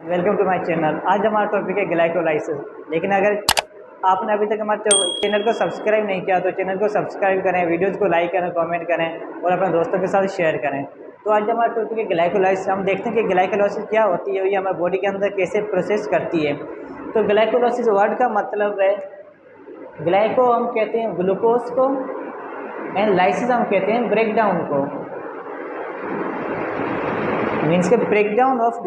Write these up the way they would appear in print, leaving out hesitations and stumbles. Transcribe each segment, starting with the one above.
Welcome to my channel. आज हमारा topic है ग्लाइकोलाइसिस। लेकिन अगर आपने अभी तक हमारे चैनल को सब्सक्राइब नहीं किया तो चैनल को सब्सक्राइब करें, वीडियोस को लाइक करें, कमेंट करें और अपने दोस्तों के साथ शेयर करें। तो आज हमारा टॉपिक है ग्लाइकोलाइसिस। हम देखते हैं कि ग्लाइकोलाइसिस क्या होती है, ये हमारे बॉडी के अंदर कैसे प्रोसेस करती है। तो ग्लाइकोलाइसिस वर्ड का मतलब है, ग्लाइको हम कहते हैं ग्लूकोज को एंड लाइसिस हम कहते हैं ब्रेकडाउन को, मीन्स के ब्रेकडाउन ऑफ।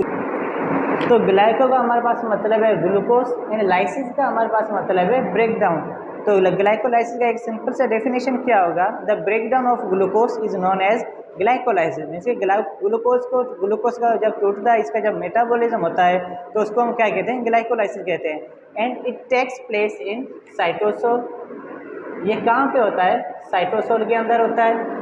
तो ग्लाइको का हमारे पास मतलब है ग्लूकोज एंड लाइसिस का हमारे पास मतलब है ब्रेकडाउन। तो ग्लाइकोलाइसिस का एक सिंपल सा डेफिनेशन क्या होगा, the breakdown of glucose is known as glycolysis. Means glucose का जब टूटता है, इसका जब मेटाबॉलिज्म होता है तो उसको हम क्या कहते हैं, ग्लाइकोलाइसिस कहते हैं। And it takes place in cytosol. ये कहाँ पे होता है? साइटोसोल के अंदर होता है।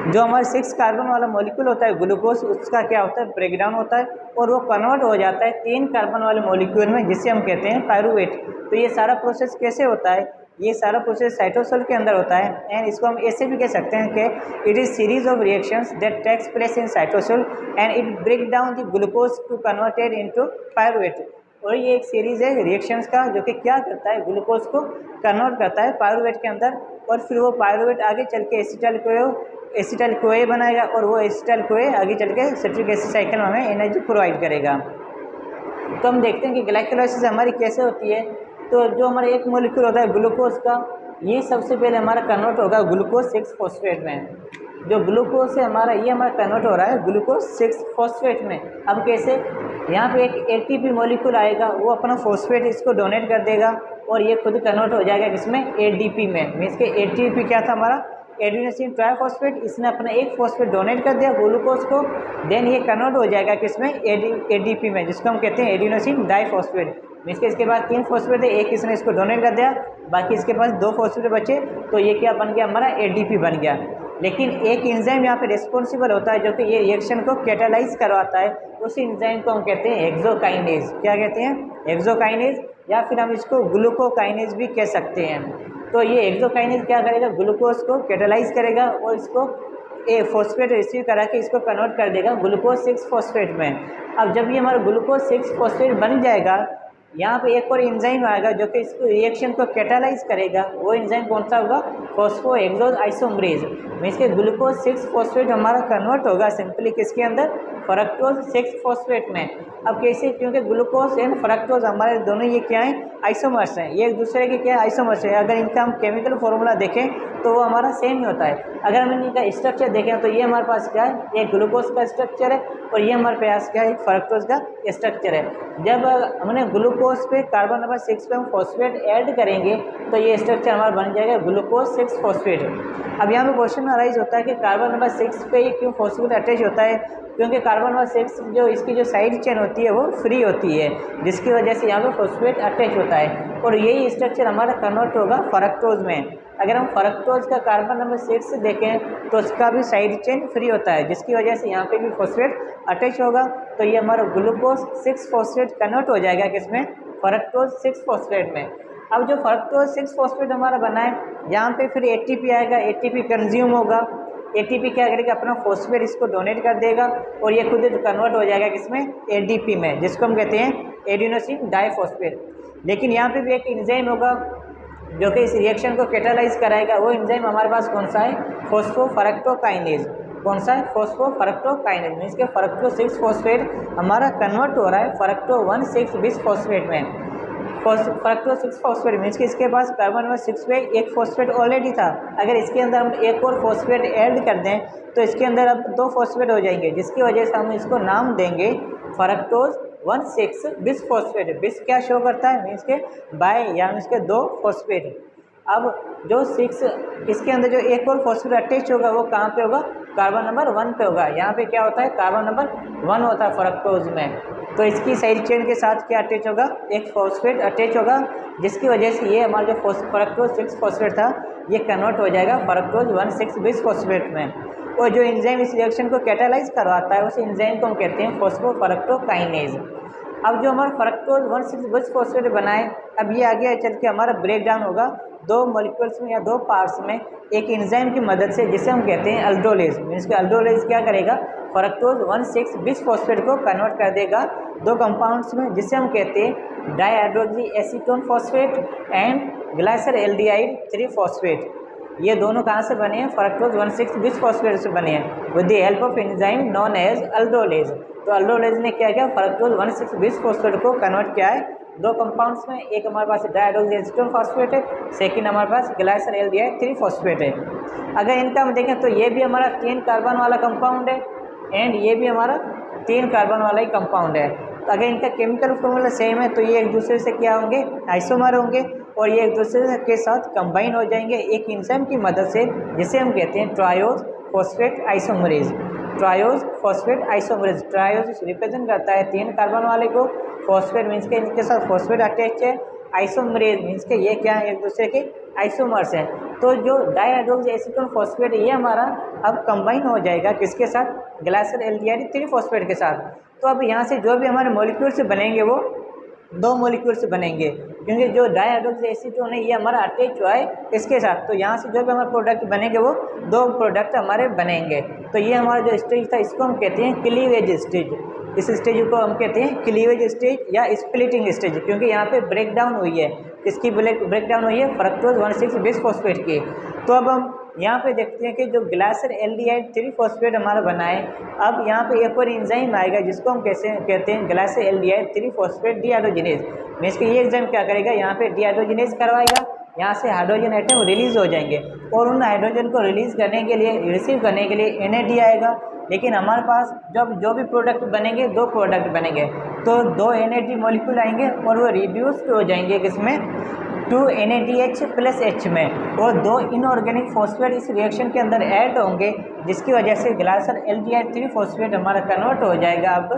जो हमारा 6 कार्बन वाला मॉलिक्यूल होता है ग्लूकोज, उसका क्या होता है, ब्रेकडाउन होता है और वो कन्वर्ट हो जाता है 3 कार्बन वाले मॉलिक्यूल में, जिसे हम कहते हैं पायरूवेट। तो ये सारा प्रोसेस कैसे होता है? ये सारा प्रोसेस साइटोसोल के अंदर होता है। एंड इसको हम ऐसे भी कह सकते हैं कि it is series of reactions that takes place in cytosol and it break down the glucose to converted into pyruvate. और ये एक सीरीज है रिएक्शंस का, जो कि क्या करता है, ग्लूकोज को कन्वर्ट करता है पायरूवेट के अंदर, और फिर वो पायरूवेट आगे चल के एसिटाइल कोए बनाएगा और वो एसिटाइल कोए आगे चल के सिट्रिक एसिड साइकिल में हमें एनर्जी प्रोवाइड करेगा। तो हम देखते हैं कि ग्लाइकोलाइसिस हमारी कैसे होती है। तो जो हमारा एक मॉलिक्यूल होता है ग्लूकोज का, ये सबसे पहले हमारा कन्वर्ट होगा ग्लूकोज 6 फॉस्फेट में। जो ग्लूकोज है हमारा, ये हमारा कन्वर्ट हो रहा है ग्लूकोज 6 फॉस्फेट में। अब कैसे? यहाँ पे एक एटीपी मॉलिक्यूल आएगा, वो अपना फॉस्फेट इसको डोनेट कर देगा और ये खुद कन्वर्ट हो जाएगा किसमें, एडीपी में। मीन्स के एटीपी क्या था हमारा, एडिनोसिन ट्राइफॉस्फेट। इसने अपना एक फॉस्फेट डोनेट कर दिया ग्लूकोज को, देन ये कन्वर्ट हो जाएगा किसमें, एडीपी में, जिसको हम कहते हैं एडिनोसिन डाइफॉस्फेट। मीन्स के इसके बाद 3 फॉस्फेट है, एक इसने इसको डोनेट कर दिया, बाकी इसके पास 2 फॉस्फेट बचे, तो ये क्या बन गया, हमारा एडीपी बन गया। लेकिन एक एंजाइम यहाँ पे रिस्पॉन्सिबल होता है जो कि ये रिएक्शन को कैटालाइज करवाता है। उस एंजाइम को हम कहते हैं एक्सोकाइनेज। क्या कहते हैं? एक्सोकाइनेज, या फिर हम इसको ग्लूकोकाइनेज भी कह सकते हैं। तो ये एक्सोकाइनेज क्या करेगा, ग्लूकोज को कैटालाइज करेगा और इसको फॉस्फेट रिसीव करा के इसको कन्वर्ट कर देगा ग्लूकोज 6 फॉस्फेट में। अब जब ये हमारा ग्लूकोज 6 फॉस्फेट बन जाएगा, यहाँ पे एक और एंजाइम आएगा जो कि इसको रिएक्शन को कैटालाइज करेगा। वो एंजाइम कौन सा होगा, फॉस्फो एक्सोज आइसोमरेज। मीन्स के ग्लूकोज 6 फॉस्फेट हमारा कन्वर्ट होगा सिंपली किसके अंदर, फ्रक्टोज 6 फॉस्फेट में। अब कैसे? क्योंकि ग्लूकोज एंड फ्रक्टोज हमारे दोनों ये क्या है, आइसोमर्स हैं। ये एक दूसरे के क्या है, आइसोमर्स है। अगर इनका हम केमिकल फॉर्मूला देखें तो वो हमारा सेम ही होता है। अगर हम इनका स्ट्रक्चर देखें तो ये हमारे पास क्या है, एक ग्लूकोज का स्ट्रक्चर है और ये हमारे पास क्या है, एक फ्रक्टोज का स्ट्रक्चर है। जब हमने ग्लूकोज पे कार्बन नंबर 6 पे हम फॉस्फेट ऐड करेंगे तो ये स्ट्रक्चर हमारा बन जाएगा ग्लूकोज 6 फॉस्फेट। अब यहाँ पे क्वेश्चन अराइज होता है कि कार्बन नंबर 6 पे क्यों फॉस्फेट अटैच होता है? क्योंकि कार्बन नंबर 6 जो इसकी जो साइड चेन होती है वो फ्री होती है, जिसकी वजह से यहाँ पे फॉस्फेट अटैच होता है और यही स्ट्रक्चर हमारा कन्वर्ट होगा फ्रक्टोज में। अगर हम फ्रक्टोज का कार्बन नंबर 6 देखें तो उसका भी साइड चेन फ्री होता है, जिसकी वजह से यहाँ पे भी फॉस्फेट अटैच होगा। तो ये हमारा ग्लूकोज 6 फॉस्फेट कन्वर्ट हो जाएगा किसमें, फ्रक्टोज 6 फॉस्फेट में। अब जो फ्रक्टोज 6 फॉस्फेट हमारा बना है, यहाँ पे फिर एटीपी आएगा, एटीपी कंज्यूम होगा। एटीपी क्या करेगा, अपना फॉस्फेट इसको डोनेट कर देगा और ये खुद कन्वर्ट हो जाएगा किसमें, एडीपी में, जिसको हम कहते हैं एडिनोसिन डाइफॉस्फेट। लेकिन यहाँ पे भी एक एंजाइम होगा जो कि इस रिएक्शन को कैटालाइज कराएगा। वो एंजाइम हमारे पास कौन सा है, फॉस्फोफरक्टोकाइनेज। कौन सा है, फॉस्फोफरक्टोकाइनेज। मीन्स के फ्रक्टो 6 फॉस्फेट हमारा कन्वर्ट हो रहा है फ्रक्टो 1,6 बिस फॉस्फेट में। फ्रक्टो 6 फॉस्फेट मीन्स कि इसके पास कार्बन नंबर 6 पे एक फॉस्फेट ऑलरेडी था। अगर इसके अंदर हम एक और फॉस्फेट ऐड कर दें तो इसके अंदर अब 2 फॉस्फेट हो जाएंगे, जिसकी वजह से हम इसको नाम देंगे फ्रक्टोज 1,6 बिस फॉस्फेट। बिस क्या शो करता है, मीन्स के बाय, या मीन्स के 2 फॉस्फेट। अब जो 6 इसके अंदर जो एक और फॉस्फेट अटैच होगा वो कहाँ पे होगा, कार्बन नंबर 1 पे होगा। यहाँ पे क्या होता है, कार्बन नंबर 1 होता है फ्रक्टोज में। तो इसकी साइड चेन के साथ क्या अटैच होगा, एक फॉस्फेट अटैच होगा, जिसकी वजह से ये हमारा जो फ्रक्टोज 6 फॉस्फेट था ये कन्वर्ट हो जाएगा फ्रक्टोज 1,6 बिस फॉस्फेट में। और जो एंजाइम इस रिएक्शन को कैटालाइज करवाता है उस एंजाइम को हम कहते हैं फॉस्फोफरक्टोकाइनेज। अब जो हमारा फ्रक्टोज 1,6 बिस फॉस्फेट बनाए, अब ये आगे चल के हमारा ब्रेक डाउन होगा दो मॉलिक्यूल्स में या दो पार्ट्स में एक एंजाइम की मदद से, जिसे हम कहते हैं अल्डोलेज। मीन्स कि अल्डोलेज क्या करेगा, फ्रक्टोज 1,6 बिसफॉस्फेट को कन्वर्ट कर देगा दो कंपाउंड्स में, जिसे हम कहते हैं dihydroxy acetone phosphate and ग्लाइसर aldehyde 3 phosphate. ये दोनों कहाँ से बने हैं, फ्रक्टोज 1,6 बिसफॉस्फेट से बने हैं with the help of enzyme known as aldolase. तो अल्डोलेज ने क्या किया, फ्रक्टोज 1,6 बिसफॉस्फेट को कन्वर्ट किया है दो कंपाउंड्स में। एक हमारे पास डाईहाइड्रोक्सी एसीटोन फॉस्फेट है, सेकंड हमारे पास ग्लाइसर एल्डिहाइड 3 फॉस्फेट है। अगर इनका हम देखें तो ये भी हमारा 3 कार्बन वाला कंपाउंड है एंड ये भी हमारा 3 कार्बन वाला ही कंपाउंड है। तो अगर इनका केमिकल फॉर्मूला सेम है तो ये एक दूसरे से क्या होंगे, आइसोमर होंगे और ये एक दूसरे के साथ कंबाइन हो जाएंगे एक एंजाइम की मदद से, जिसे हम कहते हैं triose phosphate isomerase. Triose phosphate isomerase, triose represent करता है 3 कार्बन वाले को, फॉस्फेट मीन्स के इनके साथ फॉस्फेट अटैच है, आइसोमरेज मीन्स के ये क्या है, एक दूसरे के आइसोमर्स हैं। तो जो डाईहाइड्रोक्सी एसीटोन फॉस्फेट ये हमारा अब कंबाइन हो जाएगा किसके साथ, ग्लाइसर एल्डिहाइड 3 फॉस्फेट के साथ। तो अब यहाँ से जो भी हमारे मॉलिक्यूल्स बनेंगे वो दो मॉलिक्यूल्स बनेंगे, क्योंकि जो डाईहाइड्रोक्सी एसीटोन है ये हमारा अटैच हुआ है इसके साथ। तो यहाँ से जो भी हमारे प्रोडक्ट बनेंगे वो दो प्रोडक्ट हमारे बनेंगे। तो ये हमारा जो स्टेज था इसको हम कहते हैं क्लीवेज स्टेज। इस स्टेज को हम कहते हैं क्लीवेज स्टेज या स्प्लिटिंग स्टेज, क्योंकि यहाँ पे ब्रेक डाउन हुई है। किसकी ब्रेक डाउन हुई है, फ्रक्टोज 1,6 बिसफॉस्फेट की। तो अब हम यहाँ पे देखते हैं कि जो ग्लाइसर एल्डिहाइड 3 फॉस्फेट हमारा बना है, अब यहाँ पे एक और एंजाइम आएगा जिसको हम कैसे कहते हैं ग्लाइसर एल्डिहाइड 3 फॉस्फेट डिहाइड्रोजिनेज। मीन्स कि ये एंजाइम क्या करेगा, यहाँ पे डिहाइड्रोजिनेज करवाएगा, यहाँ से हाइड्रोजन एटम रिलीज हो जाएंगे और उन हाइड्रोजन को रिलीज करने के लिए, रिसीव करने के लिए NAD आएगा। लेकिन हमारे पास जब जो भी प्रोडक्ट बनेंगे दो प्रोडक्ट बनेंगे, तो 2 NAD मॉलिक्यूल आएंगे और वो रिड्यूस्ड हो जाएंगे किसमें, 2 NADH प्लस H में, और 2 इनऑर्गेनिक फॉस्फेट इस रिएक्शन के अंदर ऐड होंगे, जिसकी वजह से ग्लाइसर एल्डिहाइड 3 फॉस्फेट हमारा कन्वर्ट हो जाएगा अब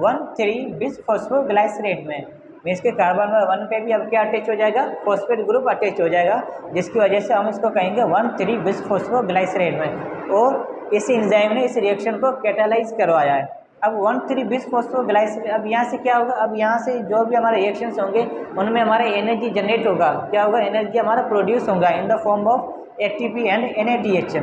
1,3 बिसफॉस्फोग्लाइसरेट में। मीन्स के कार्बन नंबर 1 पे भी अब क्या अटैच हो जाएगा, फॉस्फेट ग्रुप अटैच हो जाएगा, जिसकी वजह से हम इसको कहेंगे 1,3 बिसफॉस्फोग्लाइसरेट में। और इस एंजाइम ने इस रिएक्शन को कैटालाइज करवाया है। अब 1,3 बिसफॉस्फोग्लाइसरेट, अब यहाँ से क्या होगा, अब यहाँ से जो भी हमारे रिएक्शंस होंगे उनमें हमारा एनर्जी जनरेट होगा। क्या होगा, एनर्जी हमारा प्रोड्यूस होगा in the form of ATP and NADH।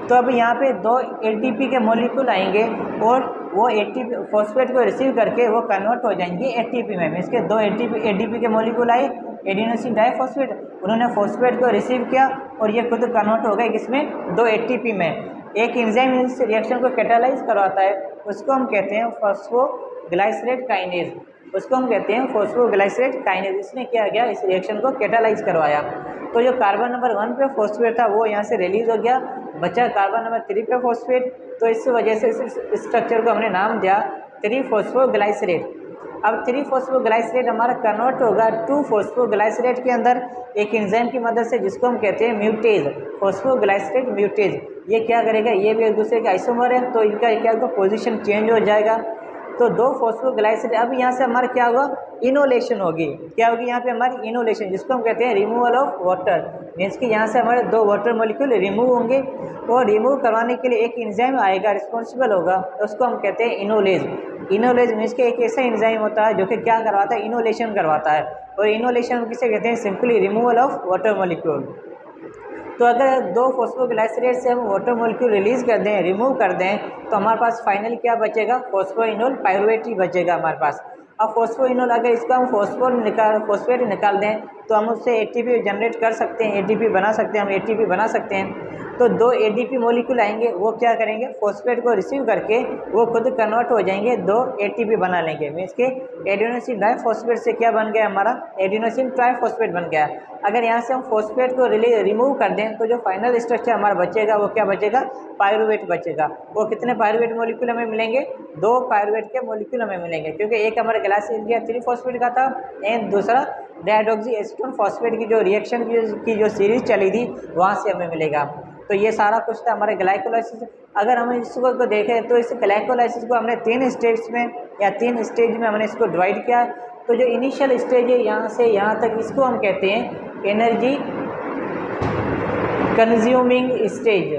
तो अब यहाँ पे 2 ATP के मॉलिक्यूल आएंगे और वो ATP फॉस्फेट को रिसीव करके वो कन्वर्ट हो जाएंगे ATP में। इसके 2 ATP के मॉलिक्यूल आए, एडिनोसिन डाइफॉस्फेट, उन्होंने फॉस्फेट को रिसीव किया और ये खुद कन्वर्ट हो गए किसमें, 2 ATP में। एक एंजाइम इस रिएक्शन को कैटालाइज करवाता है, उसको हम कहते हैं फॉस्फोग्लाइसरेट काइनेज। उसको हम कहते हैं फॉस्फोग्लाइसरेट काइनेज। इसने क्या किया, इस रिएक्शन को कैटालाइज करवाया। तो जो कार्बन नंबर 1 पे फॉस्फेट था वो यहाँ से रिलीज हो गया, बचा कार्बन नंबर 3 पे फॉस्फेट। तो इस वजह से इस स्ट्रक्चर को हमने नाम दिया 3 फॉस्फोग्लाइसरेट। अब 3 फॉस्फोग्लाइसरेट हमारा कन्वर्ट होगा 2 फॉस्फोग्लाइसरेट के अंदर एक एंजाइम की मदद से, जिसको हम कहते हैं म्यूटेज, फॉस्फोग्लाइसरेट म्यूटेज। ये क्या करेगा, ये भी एक दूसरे के आइसोमर है, तो इनका क्या होगा, पोजीशन चेंज हो जाएगा। तो 2 फॉस्फोग्लाइसरेट, अब यहाँ से हमारा क्या होगा, इनोलेशन होगी। क्या होगी यहाँ पे हमारी इनोलेशन, जिसको हम कहते हैं रिमूवल ऑफ वाटर। मीन्स कि यहाँ से हमारे 2 वाटर मॉलिक्यूल रिमूव होंगे और रिमूव करवाने के लिए एक एंजाइम आएगा, रिस्पॉन्सिबल होगा, उसको हम कहते हैं इनोलेज। इनोलेज मीन्स कि एक ऐसा एंजाइम होता है जो कि क्या करवाता है, इनोलेशन करवाता है। और इनोलेशन किसे कहते हैं, simply removal of water molecule. तो अगर 2 फॉस्फोग्लाइसरेट से हम वाटर मॉलिक्यूल रिलीज कर दें, रिमूव कर दें, तो हमारे पास फाइनल क्या बचेगा, फॉस्फोइनोल पाइरुवेट ही बचेगा हमारे पास। अब फॉस्फोइनोल, अगर इसका हम फॉस्फेट निकाल दें तो हम उससे ATP जनरेट कर सकते हैं, ATP बना सकते हैं, हम ATP बना सकते हैं। तो 2 ADP मॉलिक्यूल आएंगे, वो क्या करेंगे, फॉस्फेट को रिसीव करके वो खुद कन्वर्ट हो जाएंगे, 2 ATP बना लेंगे। मीन्स के एडिनोसिन डाइफॉस्फेट से क्या बन गया हमारा, एडिनोसिन ट्राइफॉस्फेट बन गया। अगर यहाँ से हम फॉस्फेट को रिमूव कर दें तो जो फाइनल स्ट्रक्चर हमारा बचेगा वो क्या बचेगा, पाइरुवेट बचेगा। वो कितने पाइरुवेट मॉलिक्यूल हमें मिलेंगे, 2 पाइरुवेट के मॉलिक्यूल हमें मिलेंगे, क्योंकि एक हमारे ग्लाइसर एल्डिहाइड 3 फॉस्फेट का था एंड दूसरा डाईहाइड्रोक्सी एसीटोन फॉस्फेट की जो रिएक्शन की जो सीरीज चली थी वहाँ से हमें मिलेगा। तो ये सारा कुछ था हमारे ग्लाइकोलाइसिस। अगर हम इसको देखें तो इस ग्लाइकोलाइसिस को हमने 3 स्टेज में या 3 स्टेज में हमने इसको डिवाइड किया। तो जो इनिशियल स्टेज है यहाँ से यहाँ तक, इसको हम कहते हैं energy consuming stage.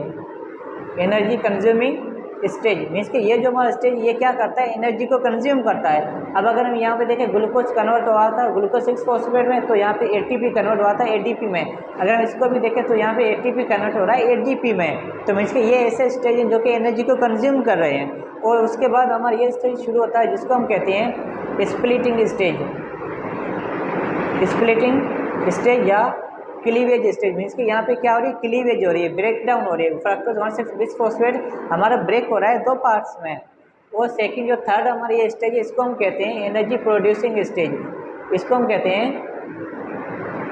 Energy consuming stage means कि ये जो हमारा स्टेज ये क्या करता है, एनर्जी को कंज्यूम करता है। अब अगर हम यहाँ पे देखें ग्लूकोज कन्वर्ट हुआ था ग्लूकोज 6 फॉस्फेट में, तो यहाँ पे एटीपी कन्वर्ट हुआ था एडीपी में। अगर हम इसको भी देखें तो यहाँ पे एटीपी कन्वर्ट हो रहा है एडीपी में। तो मीन्स कि ये ऐसे स्टेज हैं जो कि एनर्जी को कंज्यूम कर रहे हैं। और उसके बाद हमारा ये स्टेज शुरू होता है जिसको हम कहते हैं स्प्लिटिंग स्टेज, स्प्लिटिंग स्टेज या क्लीवेज स्टेज। मीन्स कि यहाँ पे क्या हो रही है, क्लीवेज हो रही है, ब्रेक डाउन हो रही है। फ्रक्टोज 1,6 बिसफॉस्फेट हमारा ब्रेक हो रहा है 2 पार्ट्स में। और सेकंड जो थर्ड हमारी ये स्टेज है इसको हम कहते हैं एनर्जी प्रोड्यूसिंग स्टेज, इसको हम कहते हैं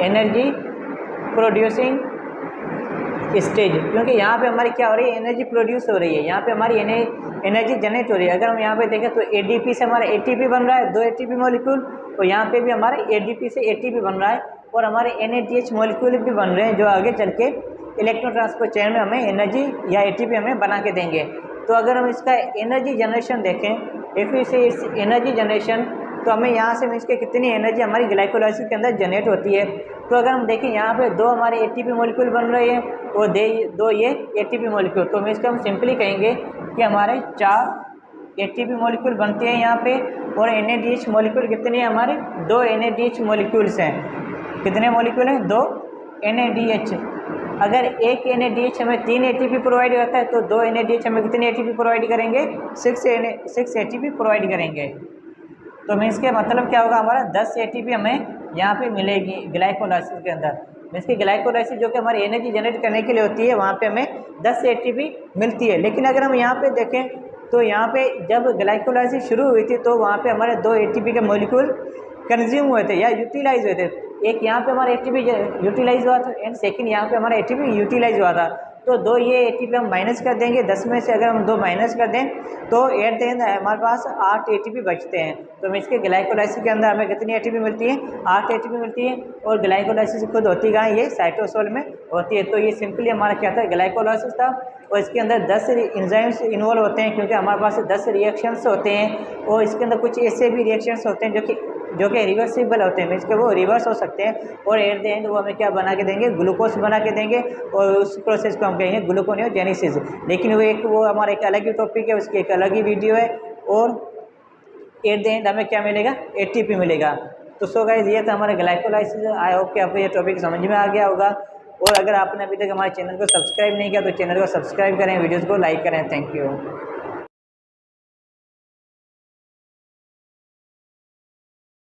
एनर्जी प्रोड्यूसिंग स्टेज। क्योंकि यहाँ पे हमारी क्या हो रही है, एनर्जी प्रोड्यूस हो रही है, यहाँ पे हमारी एनर्जी जनरेट हो रही है। अगर हम यहाँ पे देखें तो एडीपी से हमारा एटीपी बन रहा है, 2 एटीपी मॉलिक्यूल, और यहाँ पे भी हमारे एडीपी से एटीपी बन रहा है, और हमारे एनएडीएच मॉलिक्यूल भी बन रहे हैं जो आगे चल के इलेक्ट्रॉन ट्रांसपोर्ट चेन में हमें एनर्जी या एटीपी हमें बना के देंगे। तो अगर हम इसका एनर्जी जनरेशन देखें, if you see it's energy generation, तो हमें यहाँ से मीन्स के कितनी एनर्जी हमारी ग्लाइकोलाइसिस के अंदर जनरेट होती है। तो अगर हम देखें यहाँ पे 2 हमारे एटीपी मॉलिक्यूल बन रहे हैं और 2 ये एटीपी मॉलिक्यूल, तो मीन्स के हम सिंपली कहेंगे कि हमारे 4 एटीपी मॉलिक्यूल बनते हैं यहाँ पे। और एनएडीएच मॉलिक्यूल कितने हैं हमारे, 2 एनएडीएच मॉलिक्यूल्स हैं। कितने मॉलिक्यूल हैं, 2 एनएडीएच। अगर एक एनएडीएच हमें 3 एटीपी प्रोवाइड करता है तो 2 एनएडीएच हमें कितने एटीपी प्रोवाइड करेंगे, 6 एटीपी प्रोवाइड करेंगे। तो मीन्स के मतलब क्या होगा, हमारा 10 एटीपी हमें यहाँ पे मिलेगी ग्लाइकोलाइसिस के अंदर। मीन्स की ग्लाइकोलाइसिस जो कि हमारी एनर्जी जनरेट करने के लिए होती है, वहाँ पे हमें 10 एटीपी मिलती है। लेकिन अगर हम यहाँ पे देखें तो यहाँ पे जब ग्लाइकोलाइसिस शुरू हुई थी तो वहाँ पे हमारे 2 एटीपी के मॉलिक्यूल कंज्यूम हुए थे या यूटिलाइज हुए थे। एक यहाँ पे हमारा एटीपी यूटिलाइज हुआ था एंड सेकंड यहाँ पे हमारा एटीपी यूटिलाइज हुआ था। तो 2 ये एटीपी हम माइनस कर देंगे, 10 में से अगर हम 2 माइनस कर दें तो एट द एंड हमारे पास 8 एटीपी बचते हैं। तो इसके ग्लाइकोलाइसिस के अंदर हमें कितनी एटीपी मिलती है, 8 एटीपी मिलती है। और ग्लाइकोलाइसिस खुद होती कहाँ है, ये साइटोसोल में होती है। तो ये सिंपली हमारा क्या था, ग्लाइकोलाइसिस था। और इसके अंदर 10 एंजाइम्स इन्वॉल्व होते हैं क्योंकि हमारे पास 10 रिएक्शंस होते हैं। और इसके अंदर कुछ ऐसे भी रिएक्शंस होते हैं जो कि रिवर्सिबल होते हैं, मीन्स के वो रिवर्स हो सकते हैं। और एट द एंड वो हमें क्या बना के देंगे, ग्लूकोज बना के देंगे। और उस प्रोसेस को हम कहेंगे ग्लूकोनियोजेनेसिस। लेकिन वो हमारा एक अलग ही टॉपिक है, उसकी एक अलग ही वीडियो है। और एट द एंड हमें क्या मिलेगा, एटीपी मिलेगा। तो सो गाइस ये था हमारा ग्लाइकोलाइसिस। आई होप कि आपको ये टॉपिक समझ में आ गया होगा। और अगर आपने अभी तक हमारे चैनल को सब्सक्राइब नहीं किया तो चैनल को सब्सक्राइब करें, वीडियोज़ को लाइक करें। Thank you.